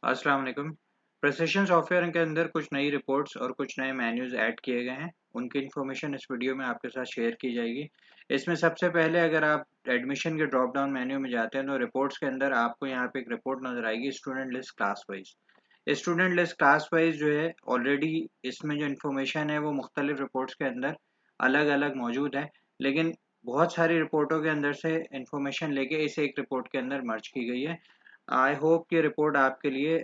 अस्सलाम वालेकुम। Precision software के अंदर कुछ नई रिपोर्ट्स और कुछ नए मेन्यूज़ ऐड किए गए हैं। उनकी इन्फॉर्मेशन इस वीडियो में आपके साथ शेयर की जाएगी। इसमें सबसे पहले अगर आप एडमिशन के ड्रॉप डाउन मेन्यू में जाते हैं तो रिपोर्ट्स के अंदर आपको यहाँ पे एक रिपोर्ट नज़र आएगी student list class wise. Student list class wise जो है ऑलरेडी इसमें जो इन्फॉर्मेशन है वो मुख्तलिफ रिपोर्ट्स के अंदर अलग अलग मौजूद है, लेकिन बहुत सारी रिपोर्टों के अंदर से इन्फॉर्मेशन लेके इस एक रिपोर्ट के अंदर मर्ज की गई है। आई होप कि रिपोर्ट आपके लिए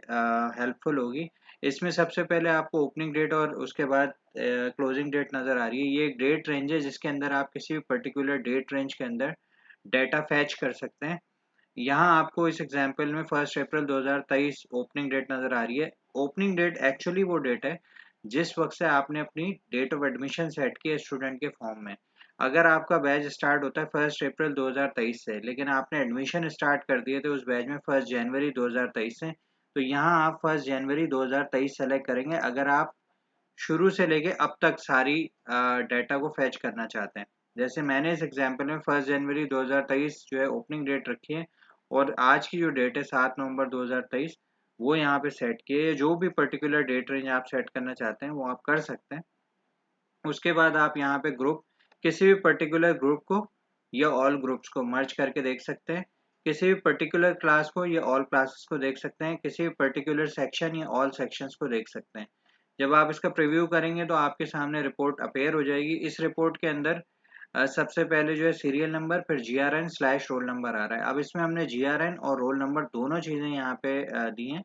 हेल्पफुल होगी। इसमें सबसे पहले आपको ओपनिंग डेट और उसके बाद क्लोजिंग डेट नज़र आ रही है। ये एक डेट रेंज है जिसके अंदर आप किसी भी पर्टिकुलर डेट रेंज के अंदर डेटा फैच कर सकते हैं। यहाँ आपको इस एग्जांपल में 1 अप्रैल 2023 ओपनिंग डेट नज़र आ रही है। ओपनिंग डेट एक्चुअली वो डेट है जिस वक्त से आपने अपनी डेट ऑफ एडमिशन सेट की है स्टूडेंट के फॉर्म में। अगर आपका बैच स्टार्ट होता है 1 अप्रैल 2023 से, लेकिन आपने एडमिशन स्टार्ट कर दिए थे उस बैच में 1 जनवरी 2023 से, तो यहाँ आप 1 जनवरी 2023 सेलेक्ट करेंगे अगर आप शुरू से लेके अब तक सारी डाटा को फैच करना चाहते हैं। जैसे मैंने इस एग्जांपल में 1 जनवरी 2023 जो है ओपनिंग डेट रखी है और आज की जो डेट है 7 नवंबर 2023 वो यहाँ पे सेट की है। जो भी पर्टिकुलर डेट रेंज आप सेट करना चाहते हैं वो आप कर सकते हैं। उसके बाद आप यहाँ पे ग्रुप, किसी भी पर्टिकुलर ग्रुप को या ऑल ग्रुप्स को मर्ज करके देख सकते हैं। किसी भी पर्टिकुलर क्लास को या ऑल क्लासेस को देख सकते हैं। किसी भी पर्टिकुलर सेक्शन या ऑल सेक्शंस को देख सकते हैं। जब आप इसका प्रीव्यू करेंगे तो आपके सामने रिपोर्ट अपेयर हो जाएगी। इस रिपोर्ट के अंदर सबसे पहले जो है सीरियल नंबर, फिर GRN/रोल नंबर आ रहा है। अब इसमें हमने GRN और रोल नंबर दोनों चीज़ें यहाँ पे दी हैं,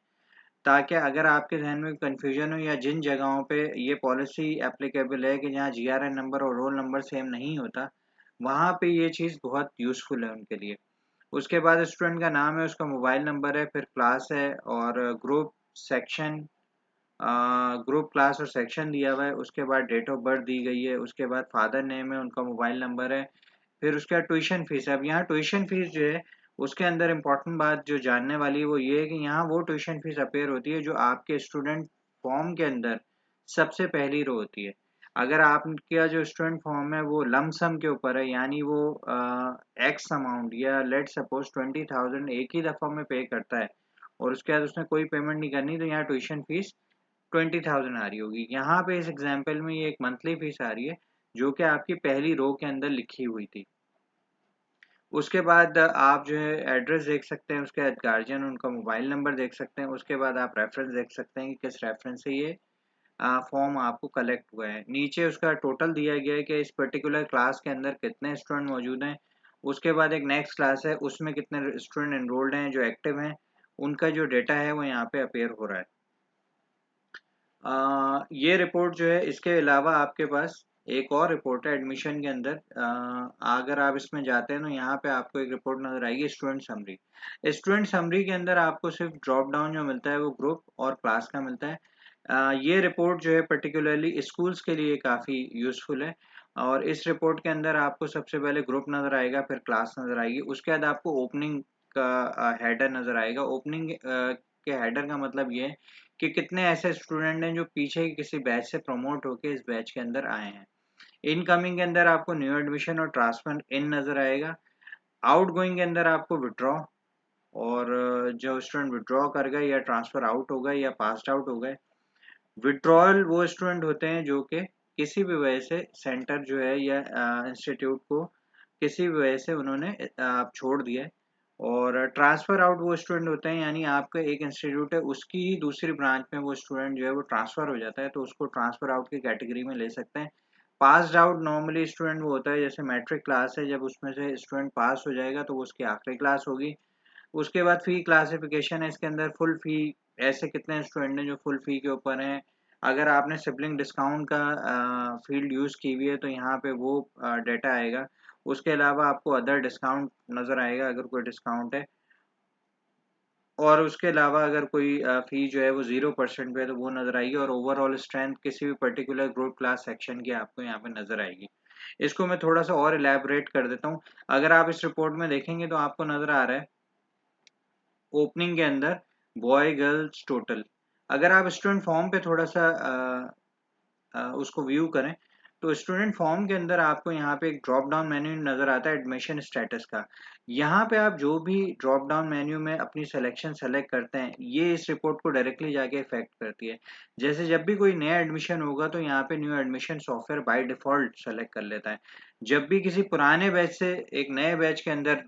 ताकि अगर आपके ज़हन में कन्फ्यूजन हो या जिन जगहों पे ये पॉलिसी एप्लीकेबल है कि जहाँ GRN नंबर और रोल नंबर सेम नहीं होता, वहाँ पे ये चीज़ बहुत यूज़फुल है उनके लिए। उसके बाद स्टूडेंट का नाम है, उसका मोबाइल नंबर है, फिर क्लास है और ग्रुप, सेक्शन, ग्रुप, क्लास और सेक्शन दिया हुआ है। उसके बाद डेट ऑफ बर्थ दी गई है। उसके बाद फादर नेम है, उनका मोबाइल नंबर है। फिर उसके बाद ट्यूशन फीस है। अब यहाँ ट्यूशन फीस जो है उसके अंदर इम्पोर्टेंट बात जो जानने वाली है वो ये है कि यहाँ वो ट्यूशन फीस अपेयर होती है जो आपके स्टूडेंट फॉर्म के अंदर सबसे पहली रो होती है। अगर आपका जो स्टूडेंट फॉर्म है वो लमसम के ऊपर है, यानी वो एक्स अमाउंट या लेट सपोज 20,000 एक ही दफ़ा में पे करता है और उसके बाद उसने कोई पेमेंट नहीं करनी, तो यहाँ ट्यूशन फीस 20,000 आ रही होगी। यहाँ पे इस एग्जाम्पल में ये एक मंथली फीस आ रही है जो कि आपकी पहली रो के अंदर लिखी हुई थी। उसके बाद आप जो है एड्रेस देख सकते हैं, उसके बाद गार्जियन उनका मोबाइल नंबर देख सकते हैं। उसके बाद आप रेफरेंस देख सकते हैं कि किस रेफरेंस से ये फॉर्म आपको कलेक्ट हुआ है। नीचे उसका टोटल दिया गया है कि इस पर्टिकुलर क्लास के अंदर कितने स्टूडेंट मौजूद हैं। उसके बाद एक नेक्स्ट क्लास है, उसमें कितने स्टूडेंट एनरोल्ड हैं जो एक्टिव हैं, उनका जो डेटा है वो यहाँ पे अपेयर हो रहा है। ये रिपोर्ट जो है, इसके अलावा आपके पास एक और रिपोर्ट है एडमिशन के अंदर। अगर आप इसमें जाते हैं तो यहाँ पे आपको एक रिपोर्ट नजर आएगी स्टूडेंट समरी। स्टूडेंट समरी के अंदर आपको सिर्फ ड्रॉप डाउन जो मिलता है वो ग्रुप और क्लास का मिलता है। ये रिपोर्ट जो है पर्टिकुलरली स्कूल्स के लिए काफ़ी यूज़फुल है और इस रिपोर्ट के अंदर आपको सबसे पहले ग्रुप नज़र आएगा, फिर क्लास नज़र आएगी। उसके बाद आपको ओपनिंग का हेडर नज़र आएगा। ओपनिंग के हेडर का मतलब ये है कि कितने ऐसे स्टूडेंट हैं जो पीछे के किसी बैच से प्रमोट होकर इस बैच के अंदर आए हैं। इनकमिंग के अंदर आपको न्यू एडमिशन और ट्रांसफर इन नज़र आएगा। आउटगोइंग के अंदर आपको विड्रॉ और जो स्टूडेंट विड्रॉ कर गए या ट्रांसफ़र आउट हो गए या पास्ड आउट हो गए। विड्रॉल वो स्टूडेंट होते हैं जो कि किसी भी वजह से सेंटर जो है या इंस्टीट्यूट को किसी भी वजह से उन्होंने छोड़ दिया है। और ट्रांसफ़र आउट वो स्टूडेंट होते हैं, यानी आपका एक इंस्टीट्यूट है उसकी ही दूसरी ब्रांच में वो स्टूडेंट जो है वो ट्रांसफ़र हो जाता है, तो उसको ट्रांसफ़र आउट की कैटेगरी में ले सकते हैं। पास्ड आउट नॉर्मली स्टूडेंट वो होता है, जैसे मैट्रिक क्लास है, जब उसमें से स्टूडेंट पास हो जाएगा तो वो उसकी आखिरी क्लास होगी। उसके बाद फ़ी क्लासिफिकेशन है इसके अंदर। फुल फ़ी, ऐसे कितने स्टूडेंट हैं जो फुल फ़ी के ऊपर हैं। अगर आपने सिबलिंग डिस्काउंट का फील्ड यूज़ की हुई है तो यहाँ पे वो डेटा आएगा। उसके अलावा आपको अदर डिस्काउंट नज़र आएगा अगर कोई डिस्काउंट है, और उसके अलावा अगर कोई फ़ी जो है वो 0% पे है तो वो नज़र आएगी, और ओवरऑल स्ट्रेंथ किसी भी पर्टिकुलर ग्रुप, क्लास, सेक्शन की आपको यहाँ पे नज़र आएगी। इसको मैं थोड़ा सा और इलैबोरेट कर देता हूँ। अगर आप इस रिपोर्ट में देखेंगे तो आपको नज़र आ रहा है ओपनिंग के अंदर बॉय गर्ल्स टोटल। अगर आप स्टूडेंट फॉर्म पे थोड़ा सा उसको व्यू करें तो स्टूडेंट फॉर्म के अंदर आपको यहाँ पे एक ड्रॉप डाउन मेन्यू नजर आता है एडमिशन स्टेटस का। यहाँ पे आप जो भी ड्रॉप डाउन मेन्यू में अपनी सिलेक्शन सेलेक्ट करते हैं, ये इस रिपोर्ट को डायरेक्टली जाके इफेक्ट करती है। जैसे जब भी कोई नया एडमिशन होगा तो यहाँ पे new admission software by default select कर लेता है। जब भी किसी पुराने बैच से एक नए बैच के अंदर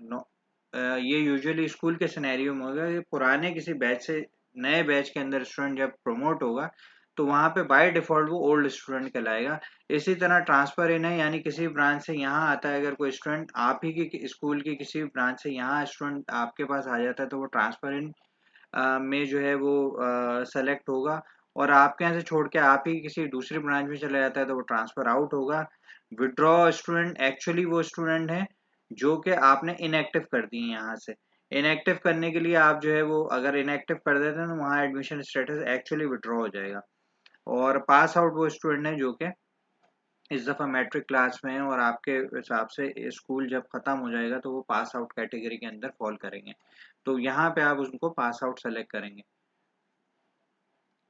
ये यूजुअली स्कूल के सिनेरियो में होगा, ये पुराने किसी बैच से नए बैच के अंदर स्टूडेंट जब प्रमोट होगा तो वहाँ पे बाय डिफॉल्ट वो ओल्ड स्टूडेंट कहलाएगा। इसी तरह ट्रांसफर इन है, यानी किसी ब्रांच से यहाँ आता है, अगर कोई स्टूडेंट आप ही की स्कूल की किसी ब्रांच से यहाँ स्टूडेंट आपके पास आ जाता है तो वो ट्रांसफर इन में जो है वो सेलेक्ट होगा। और आपके यहाँ से छोड़ के आप ही किसी दूसरी ब्रांच में चला जाता है तो वो ट्रांसफर आउट होगा। विड्रॉ स्टूडेंट एक्चुअली वो स्टूडेंट है जो कि आपने इनएक्टिव कर दिए यहाँ से। इनएक्टिव करने के लिए आप जो है वो अगर इनएक्टिव कर देते हैं तो वहाँ एडमिशन स्टेटस एक्चुअली विड्रॉ हो जाएगा। और पास आउट वो स्टूडेंट है जो कि इस दफ़ा मैट्रिक क्लास में है और आपके हिसाब से स्कूल जब ख़त्म हो जाएगा तो वो पास आउट कैटेगरी के अंदर फॉल करेंगे। तो यहाँ पे आप उनको पास आउट सेलेक्ट करेंगे।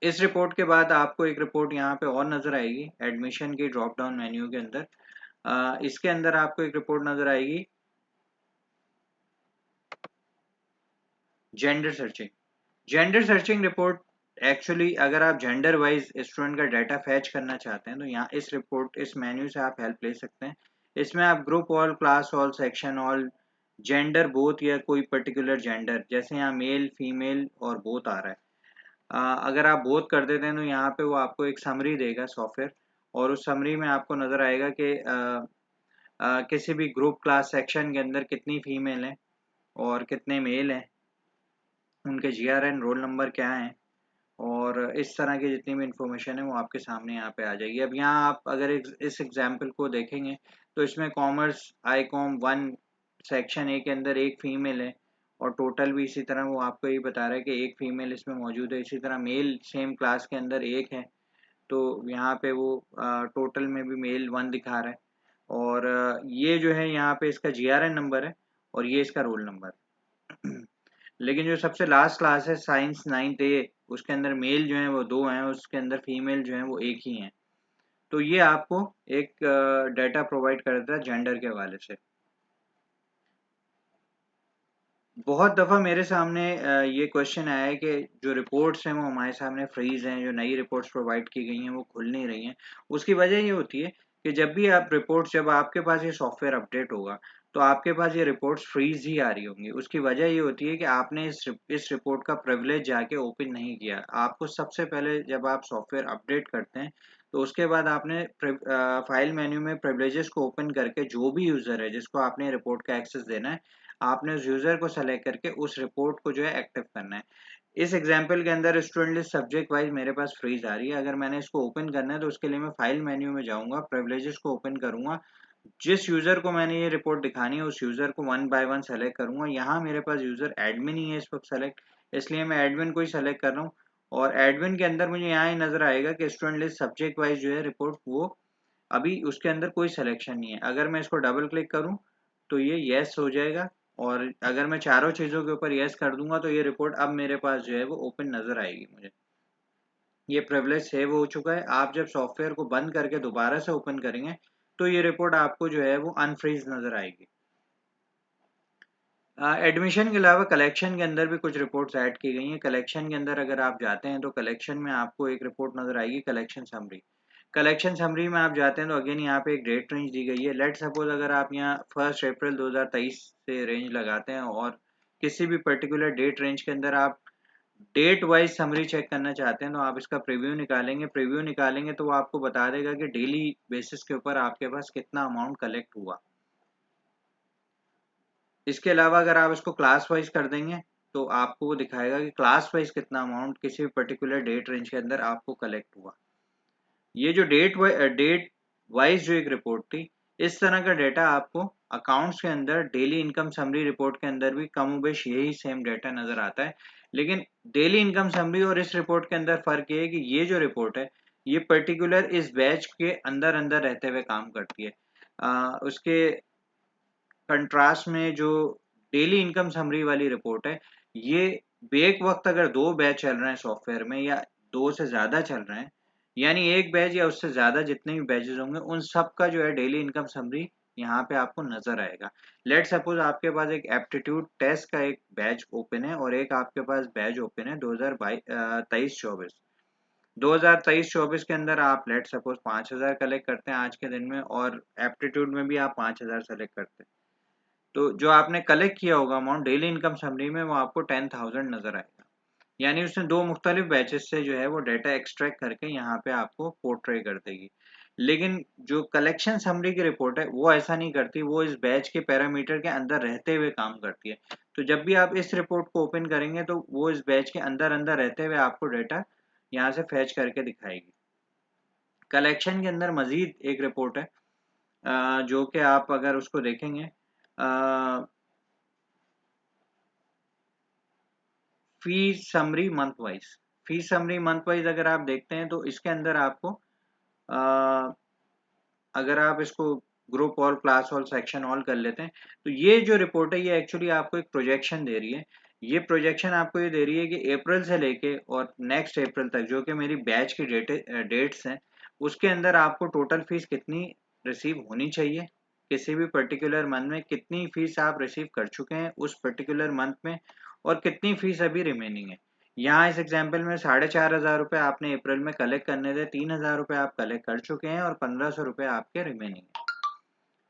इस रिपोर्ट के बाद आपको एक रिपोर्ट यहाँ पे और नज़र आएगी एडमिशन के ड्रॉप डाउन मेन्यू के अंदर। इसके अंदर आपको एक रिपोर्ट नज़र आएगी gender searching. Gender searching report actually अगर आप जेंडर वाइज स्टूडेंट का डाटा फैच करना चाहते हैं तो यहाँ इस मेन्यू से आप हेल्प ले सकते हैं। इसमें आप group all, class all, section all, gender both या कोई पर्टिकुलर जेंडर, जैसे यहाँ मेल, फीमेल और बोथ आ रहा है। अगर आप बोथ कर देते हैं तो यहाँ पे वो आपको एक समरी देगा सॉफ्टवेयर, और उस समरी में आपको नज़र आएगा कि किसी भी ग्रुप, क्लास, सेक्शन के अंदर कितनी फीमेल हैं और कितने मेल हैं, उनके जीआरएन, रोल नंबर क्या है, और इस तरह की जितनी भी इंफॉर्मेशन है वो आपके सामने यहाँ पे आ जाएगी। अब यहाँ आप अगर इस एग्जाम्पल को देखेंगे तो इसमें कॉमर्स आईकॉम 1 सेक्शन ए के अंदर एक फीमेल है और टोटल भी इसी तरह वो आपको ये बता रहा है कि एक फीमेल इसमें मौजूद है। इसी तरह मेल सेम क्लास के अंदर एक है, तो यहाँ पे वो टोटल में भी मेल 1 दिखा रहा है। और ये जो है यहाँ पे इसका जीआरएन नंबर है और ये इसका रोल नंबर। लेकिन जो सबसे लास्ट क्लास है साइंस 9th ए, उसके अंदर मेल जो है वो 2 हैं, उसके अंदर फीमेल जो है वो एक ही हैं। तो ये आपको एक डाटा प्रोवाइड कर देता है जेंडर के हवाले से। बहुत दफ़ा मेरे सामने ये क्वेश्चन आया है कि जो रिपोर्ट्स हैं वो हमारे सामने फ्रीज हैं, जो नई रिपोर्ट्स प्रोवाइड की गई हैं वो खुल नहीं रही हैं। उसकी वजह ये होती है कि जब आपके पास ये सॉफ्टवेयर अपडेट होगा तो आपके पास ये रिपोर्ट्स फ्रीज ही आ रही होंगी। उसकी वजह ये होती है कि आपने इस रिपोर्ट का प्रिविलेज जाके ओपन नहीं किया। आपको सबसे पहले जब आप सॉफ्टवेयर अपडेट करते हैं तो उसके बाद आपने फाइल मेन्यू में प्रिविलेजेस को ओपन करके जो भी यूज़र है जिसको आपने रिपोर्ट का एक्सेस देना है, आपने उस यूजर को सेलेक्ट करके उस रिपोर्ट को जो है एक्टिव करना है। इस एग्जांपल के अंदर स्टूडेंट लिस्ट सब्जेक्ट वाइज मेरे पास फ्रीज आ रही है। अगर मैंने इसको ओपन करना है तो उसके लिए मैं फाइल मेन्यू में जाऊंगा, प्रिविलेजेस को ओपन करूंगा, जिस यूजर को मैंने ये रिपोर्ट दिखानी है उस यूजर को 1 बाय 1 सेलेक्ट करूंगा। यहाँ मेरे पास यूजर एडमिन ही है इस वक्त सेलेक्ट, इसलिए मैं एडमिन को ही सेलेक्ट कर रहा हूँ। और एडमिन के अंदर मुझे यहाँ ही नजर आएगा कि स्टूडेंट लिस्ट सब्जेक्ट वाइज जो है रिपोर्ट वो अभी उसके अंदर कोई सिलेक्शन नहीं है। अगर मैं इसको डबल क्लिक करूं तो ये यस हो जाएगा, और अगर मैं चारों चीज़ों के ऊपर यस कर दूंगा तो ये रिपोर्ट अब मेरे पास जो है वो ओपन नज़र आएगी मुझे। ये प्रिविलेज सेव हो चुका है। आप जब सॉफ्टवेयर को बंद करके दोबारा से ओपन करेंगे तो ये रिपोर्ट आपको जो है वो अनफ्रीज नज़र आएगी। एडमिशन के अलावा कलेक्शन के अंदर भी कुछ रिपोर्ट्स ऐड की गई हैं। कलेक्शन के अंदर अगर आप जाते हैं तो कलेक्शन में आपको एक रिपोर्ट नज़र आएगी कलेक्शन समरी। कलेक्शन समरी में आप जाते हैं तो अगेन यहाँ पे एक डेट रेंज दी गई है। लेट सपोज अगर आप यहाँ 1 अप्रैल 2023 से रेंज लगाते हैं और किसी भी पर्टिकुलर डेट रेंज के अंदर आप डेट वाइज समरी चेक करना चाहते हैं तो आप इसका प्रीव्यू निकालेंगे। प्रीव्यू निकालेंगे तो वो आपको बता देगा कि डेली बेसिस के ऊपर आपके पास कितना अमाउंट कलेक्ट हुआ। इसके अलावा अगर आप इसको क्लास वाइज कर देंगे तो आपको वो दिखाएगा कि क्लास वाइज कितना अमाउंट किसी भी पर्टिकुलर डेट रेंज के अंदर आपको कलेक्ट हुआ। ये जो डेट वाइज जो एक रिपोर्ट थी, इस तरह का डेटा आपको अकाउंट्स के अंदर डेली इनकम समरी रिपोर्ट के अंदर भी कमोबेश यही सेम डेटा नजर आता है। लेकिन डेली इनकम समरी और इस रिपोर्ट के अंदर फर्क ये है कि ये जो रिपोर्ट है ये पर्टिकुलर इस बैच के अंदर अंदर रहते हुए काम करती है। उसके कंट्रास्ट में जो डेली इनकम समरी वाली रिपोर्ट है, ये बेक वक्त अगर 2 बैच चल रहे हैं सॉफ्टवेयर में या 2 से ज़्यादा चल रहे हैं यानी एक बैच या उससे ज़्यादा जितने भी बैचेस होंगे उन सब का जो है डेली इनकम समरी यहाँ पे आपको नजर आएगा। लेट सपोज आपके पास एक एप्टीट्यूड टेस्ट का एक बैच ओपन है और एक आपके पास बैच ओपन है 2023-24। 2023-24 के अंदर आप लेट सपोज 5,000 कलेक्ट करते हैं आज के दिन में, और एप्टीट्यूड में भी आप 5,000 सेलेक्ट करते हैं, तो जो आपने कलेक्ट किया होगा अमाउंट डेली इनकम समरी में वो आपको 10,000 नजर आएगा। यानी उसने दो मुख्तलिफ बैचेस से जो है वो डाटा एक्सट्रैक्ट करके यहाँ पे आपको पोर्ट्रे कर देगी। लेकिन जो कलेक्शन समरी की रिपोर्ट है वो ऐसा नहीं करती, वो इस बैच के पैरामीटर के अंदर रहते हुए काम करती है। तो जब भी आप इस रिपोर्ट को ओपन करेंगे तो वो इस बैच के अंदर अंदर रहते हुए आपको डाटा यहाँ से फैच करके दिखाएगी। कलेक्शन के अंदर मजीद एक रिपोर्ट है जो कि आप अगर उसको देखेंगे, फी समरी मंथ वाइज, फी समरी मंथ वाइज अगर आप देखते हैं तो इसके अंदर आपको अ, अगर आप इसको group all, class all, section all कर लेते हैं तो ये जो रिपोर्ट है ये एक्चुअली आपको एक प्रोजेक्शन दे रही है। ये प्रोजेक्शन आपको ये दे रही है कि अप्रैल से लेके और नेक्स्ट अप्रैल तक जो कि मेरी बैच की डेट्स हैं उसके अंदर आपको टोटल फीस कितनी रिसीव होनी चाहिए, किसी भी पर्टिकुलर मंथ में कितनी फीस आप रिसीव कर चुके हैं उस पर्टिकुलर मंथ में, और कितनी फीस अभी रिमेनिंग है। यहाँ इस एग्जाम्पल में 4,500 रुपये आपने अप्रैल में कलेक्ट करने थे, 3,000 रुपये आप कलेक्ट कर चुके हैं और 1,500 रुपये आपके रिमेनिंग है।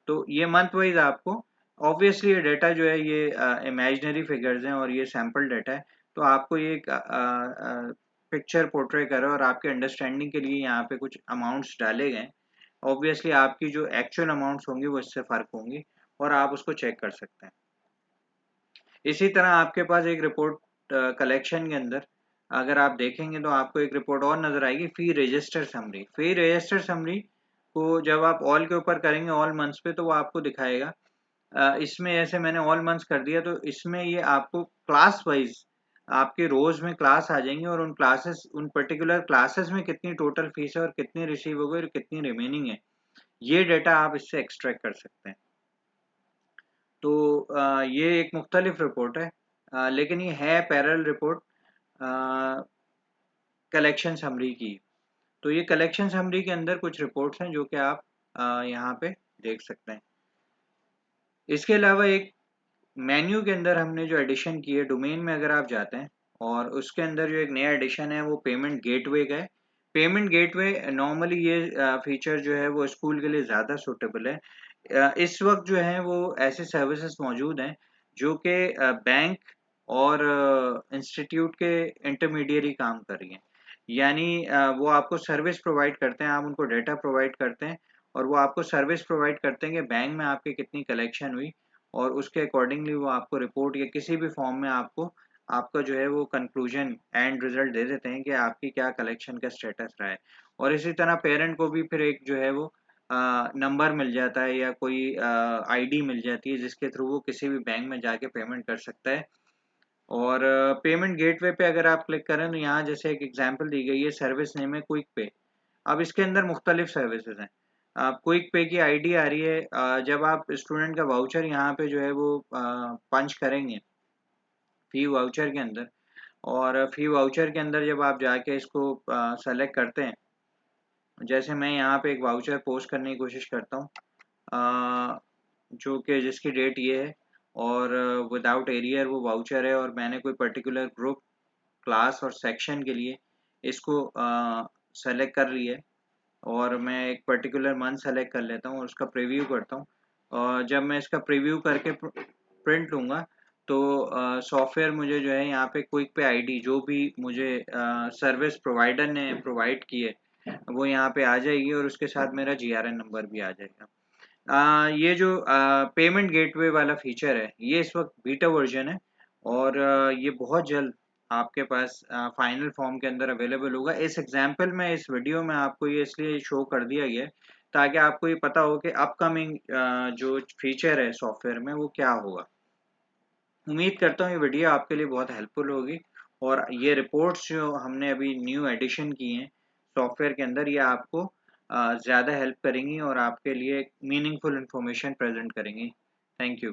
तो ये मंथ वाइज आपको, ऑब्वियसली ये डेटा जो है ये इमेजिनरी फिगर्स हैं और ये सैम्पल डेटा है, तो आपको ये पिक्चर पोर्ट्रे करे और आपके अंडरस्टैंडिंग के लिए यहाँ पे कुछ अमाउंट्स डाले गए। ऑब्वियसली आपकी जो एक्चुअल अमाउंट्स होंगी वो इससे फ़र्क होंगी और आप उसको चेक कर सकते हैं। इसी तरह आपके पास एक रिपोर्ट कलेक्शन के अंदर अगर आप देखेंगे तो आपको एक रिपोर्ट और नजर आएगी, फी रजिस्टर समरी। फी रजिस्टर समरी को जब आप ऑल के ऊपर करेंगे, ऑल मंथ्स पे, तो वो आपको दिखाएगा। इसमें ऐसे मैंने ऑल मंथ्स कर दिया तो इसमें ये आपको क्लास वाइज आपके रोज में क्लास आ जाएंगे और उन क्लासेस, उन पर्टिकुलर क्लासेस में कितनी टोटल फीस है और कितनी रिसीव हो गई और कितनी रिमेनिंग है, ये डेटा आप इससे एक्सट्रैक्ट कर सकते हैं। तो ये एक मुख्तलिफ रिपोर्ट है, लेकिन ये है पैरेलल रिपोर्ट कलेक्शन समरी की। तो ये कलेक्शन समरी के अंदर कुछ रिपोर्ट्स हैं जो कि आप यहाँ पे देख सकते हैं। इसके अलावा एक मेन्यू के अंदर हमने जो एडिशन की है, डोमेन में अगर आप जाते हैं और उसके अंदर जो एक नया एडिशन है वो पेमेंट गेटवे का है। पेमेंट गेटवे नॉर्मली ये फीचर जो है वो स्कूल के लिए ज़्यादा सूटेबल है। इस वक्त जो है वो ऐसे सर्विसेज मौजूद हैं जो कि बैंक और इंस्टीट्यूट के इंटरमीडियरी काम कर रही हैं। यानी वो आपको सर्विस प्रोवाइड करते हैं, आप उनको डेटा प्रोवाइड करते हैं और वो आपको सर्विस प्रोवाइड करते हैं कि बैंक में आपकी कितनी कलेक्शन हुई, और उसके अकॉर्डिंगली वो आपको रिपोर्ट या किसी भी फॉर्म में आपको आपका जो है वो कंक्लूजन एंड रिजल्ट दे देते हैं कि आपकी क्या कलेक्शन का स्टेटस रहा है। और इसी तरह पेरेंट को भी फिर एक जो है वो नंबर मिल जाता है या कोई आईडी मिल जाती है जिसके थ्रू वो किसी भी बैंक में जाके पेमेंट कर सकता है। और पेमेंट गेटवे पे अगर आप क्लिक करें तो यहाँ जैसे एक एग्जांपल दी गई है, सर्विस नेम है क्विक पे। अब इसके अंदर मुख्तलिफ सर्विसेज हैं। क्विक पे की आईडी आ रही है, जब आप स्टूडेंट का वाउचर यहाँ पे जो है वो पंच करेंगे फी वाउचर के अंदर, और फी वाउचर के अंदर जब आप जाके इसको सेलेक्ट करते हैं, जैसे मैं यहाँ पे एक वाउचर पोस्ट करने की कोशिश करता हूँ जो कि जिसकी डेट ये है और विदाउट एरियर वो वाउचर है, और मैंने कोई पर्टिकुलर ग्रुप, क्लास और सेक्शन के लिए इसको सेलेक्ट कर लिया है और मैं एक पर्टिकुलर मंथ सेलेक्ट कर लेता हूँ और उसका प्रीव्यू करता हूँ। और जब मैं इसका प्रीव्यू करके प्रिंट लूँगा तो सॉफ्टवेयर मुझे जो है यहाँ पे क्विक पे आईडी जो भी मुझे सर्विस प्रोवाइडर ने प्रोवाइड की है वो यहाँ पे आ जाएगी और उसके साथ मेरा जीआरएन नंबर भी आ जाएगा। ये जो पेमेंट गेटवे वाला फीचर है ये इस वक्त बीटा वर्जन है और ये बहुत जल्द आपके पास फाइनल फॉर्म के अंदर अवेलेबल होगा। इस एग्जांपल में, इस वीडियो में आपको ये इसलिए शो कर दिया गया है ताकि आपको ये पता हो कि अपकमिंग जो फीचर है सॉफ्टवेयर में वो क्या होगा। उम्मीद करता हूँ ये वीडियो आपके लिए बहुत हेल्पफुल होगी और ये रिपोर्ट्स जो हमने अभी न्यू एडिशन की हैं सॉफ्टवेयर के अंदर, ये आपको ज़्यादा हेल्प करेंगी और आपके लिए मीनिंगफुल इंफॉर्मेशन प्रेजेंट करेंगी। Thank you.